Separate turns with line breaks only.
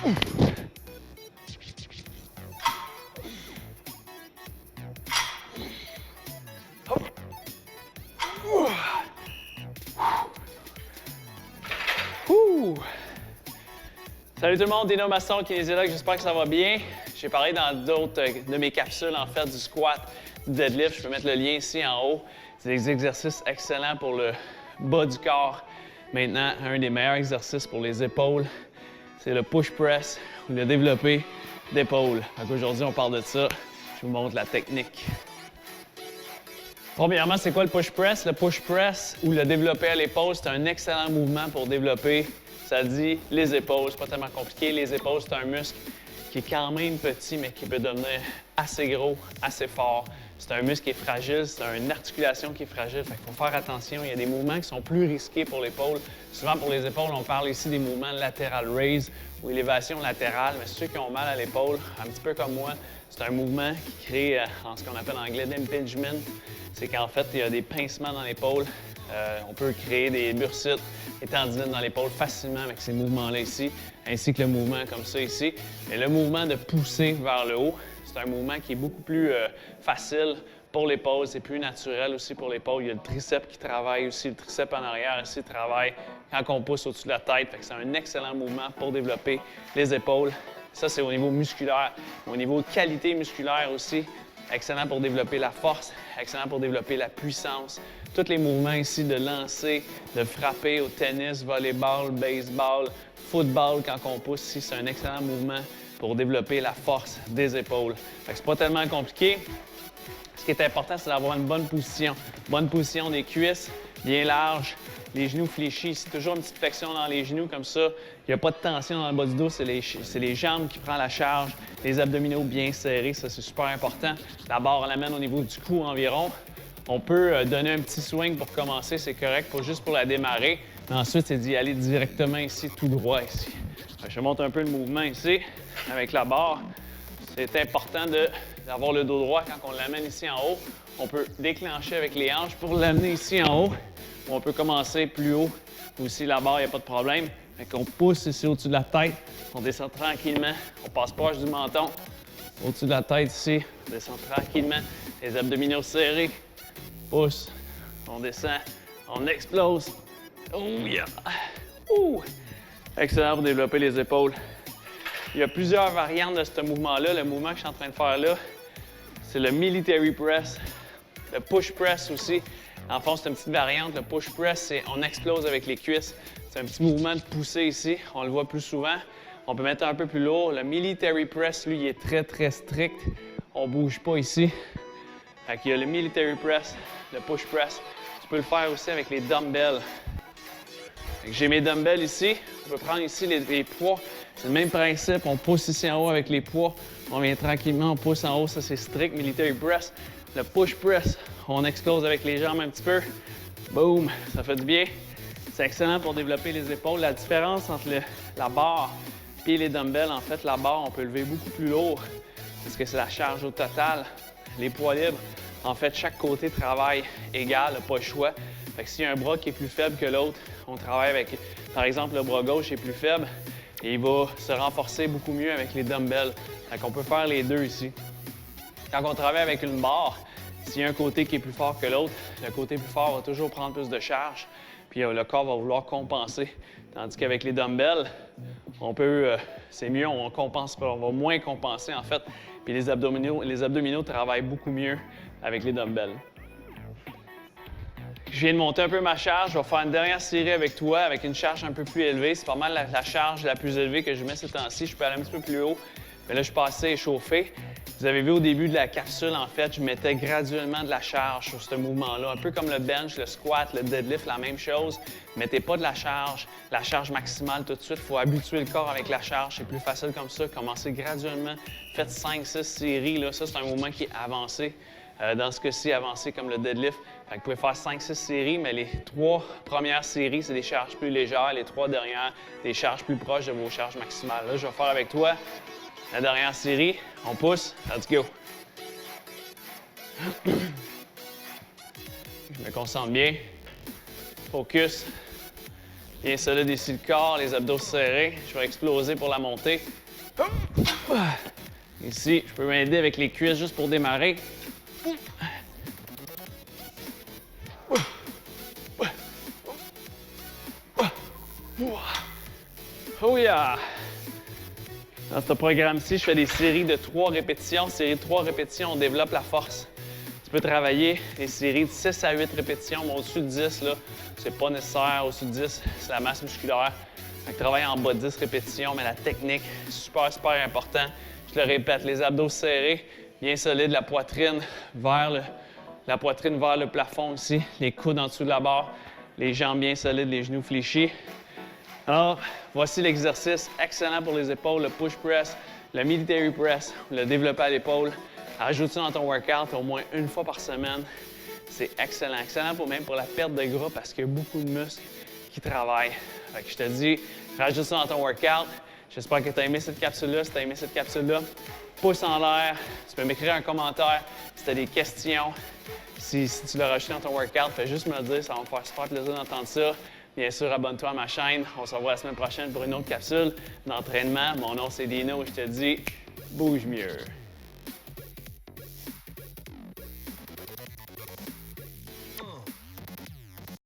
Salut tout le monde, Dino Masson, kinésiologue, j'espère que ça va bien. J'ai parlé dans d'autres de mes capsules, en fait, du squat, du deadlift. Je peux mettre le lien ici en haut. C'est des exercices excellents pour le bas du corps. Maintenant, un des meilleurs exercices pour les épaules, c'est le push press ou le développé d'épaule. Aujourd'hui, on parle de ça. Je vous montre la technique. Premièrement, c'est quoi le push press? Le push press ou le développé à l'épaule, c'est un excellent mouvement pour développer, ça dit, les épaules. C'est pas tellement compliqué. Les épaules, c'est un muscle qui est quand même petit, mais qui peut devenir assez gros, assez fort. C'est un muscle qui est fragile, c'est une articulation qui est fragile. Fait qu'il faut faire attention. Il y a des mouvements qui sont plus risqués pour l'épaule. Souvent, pour les épaules, on parle ici des mouvements lateral raise ou élévation latérale. Mais ceux qui ont mal à l'épaule, un petit peu comme moi, c'est un mouvement qui crée en ce qu'on appelle en anglais d'impingement. C'est qu'en fait, il y a des pincements dans l'épaule. On peut créer des bursites et tendinites dans l'épaule facilement avec ces mouvements-là ici, ainsi que le mouvement comme ça ici. Mais le mouvement de pousser vers le haut, c'est un mouvement qui est beaucoup plus facile pour l'épaule. C'est plus naturel aussi pour l'épaule. Il y a le triceps qui travaille aussi. Le triceps en arrière ici travaille quand on pousse au-dessus de la tête. Fait que c'est un excellent mouvement pour développer les épaules. Ça, c'est au niveau musculaire. Au niveau qualité musculaire aussi, excellent pour développer la force, excellent pour développer la puissance. Tous les mouvements ici de lancer, de frapper au tennis, volleyball, baseball, football quand on pousse ici, c'est un excellent mouvement pour développer la force des épaules. Fait que c'est pas tellement compliqué. Ce qui est important, c'est d'avoir une bonne position. Bonne position des cuisses, bien large, les genoux fléchis. C'est toujours une petite flexion dans les genoux comme ça. Il n'y a pas de tension dans le bas du dos, c'est les jambes qui prennent la charge. Les abdominaux bien serrés, ça c'est super important. La barre, on l'amène au niveau du cou environ. On peut donner un petit swing pour commencer, c'est correct, pas juste pour la démarrer. Mais ensuite, c'est d'y aller directement ici, tout droit ici. Je montre un peu le mouvement ici avec la barre. C'est important d'avoir le dos droit quand on l'amène ici en haut. On peut déclencher avec les hanches pour l'amener ici en haut. Ou on peut commencer plus haut. Aussi, la barre, il n'y a pas de problème. Fait qu'on pousse ici au-dessus de la tête. On descend tranquillement. On passe proche du menton. Au-dessus de la tête ici. On descend tranquillement. Les abdominaux serrés. Pousse. On descend. On explose. Oh yeah! Ouh! Excellent pour développer les épaules. Il y a plusieurs variantes de ce mouvement-là. Le mouvement que je suis en train de faire là, c'est le military press. Le push press aussi. En fond, c'est une petite variante. Le push press, c'est on explose avec les cuisses. C'est un petit mouvement de poussée ici. On le voit plus souvent. On peut mettre un peu plus lourd. Le military press, lui, il est très, très strict. On ne bouge pas ici. Fait qu'il y a le military press, le push press. Tu peux le faire aussi avec les dumbbells. J'ai mes dumbbells ici. On peut prendre ici les poids. C'est le même principe. On pousse ici en haut avec les poids. On vient tranquillement, on pousse en haut. Ça, c'est strict. Military press. Le push press, on explose avec les jambes un petit peu. Boom! Ça fait du bien. C'est excellent pour développer les épaules. La différence entre la barre et les dumbbells, en fait, la barre, on peut lever beaucoup plus lourd parce que c'est la charge au total. Les poids libres, en fait, chaque côté travaille égal, pas le choix. Fait que s'il y a un bras qui est plus faible que l'autre, on travaille avec, par exemple, le bras gauche est plus faible et il va se renforcer beaucoup mieux avec les dumbbells. Fait qu'on peut faire les deux ici. Quand on travaille avec une barre, s'il y a un côté qui est plus fort que l'autre, le côté plus fort va toujours prendre plus de charge, puis le corps va vouloir compenser. Tandis qu'avec les dumbbells, on peut, c'est mieux, on compense pas, on va moins compenser en fait. Puis les abdominaux travaillent beaucoup mieux avec les dumbbells. Je viens de monter un peu ma charge. Je vais faire une dernière série avec toi avec une charge un peu plus élevée. C'est pas mal la charge la plus élevée que je mets ces temps-ci. Je peux aller un petit peu plus haut, mais là, je suis pas assez échauffé. Vous avez vu au début de la capsule, en fait, je mettais graduellement de la charge sur ce mouvement-là. Un peu comme le bench, le squat, le deadlift, la même chose. Mettez pas de la charge maximale tout de suite. Il faut habituer le corps avec la charge. C'est plus facile comme ça. Commencez graduellement. Faites 5-6 séries. Là. Ça, c'est un mouvement qui est avancé. Dans ce cas-ci, avancé comme le deadlift. Fait que vous pouvez faire 5-6 séries, mais les 3 premières séries, c'est des charges plus légères. Les 3 dernières, des charges plus proches de vos charges maximales. Là, je vais faire avec toi la dernière série. On pousse. Let's go. Je me concentre bien. Focus. Bien solide ici le corps, les abdos serrés. Je vais exploser pour la montée. Ici, je peux m'aider avec les cuisses juste pour démarrer. Oh yeah! Dans ce programme-ci, je fais des séries de 3 répétitions. Série de 3 répétitions, on développe la force. Tu peux travailler des séries de 6 à 8 répétitions, mais au-dessus de 10, là, c'est pas nécessaire. Au-dessus de 10, c'est la masse musculaire. Fait que travailler en bas de 10 répétitions, mais la technique, super, super important. Je le répète, les abdos serrés, bien solides, la poitrine vers le plafond ici, les coudes en dessous de la barre, les jambes bien solides, les genoux fléchis. Alors, voici l'exercice excellent pour les épaules, le push press, le military press, le développé à l'épaule. Ajoute ça dans ton workout au moins une fois par semaine. C'est excellent, excellent même pour la perte de gras parce qu'il y a beaucoup de muscles qui travaillent. Fait que je te dis, rajoute ça dans ton workout. J'espère que tu as aimé cette capsule-là. Si tu as aimé cette capsule-là, pouce en l'air. Tu peux m'écrire un commentaire si tu as des questions. Si tu l'as rajouté dans ton workout, fais juste me le dire, ça va me faire super plaisir d'entendre ça. Bien sûr, abonne-toi à ma chaîne. On se revoit la semaine prochaine pour une autre capsule d'entraînement. Mon nom, c'est Dino et je te dis, bouge mieux.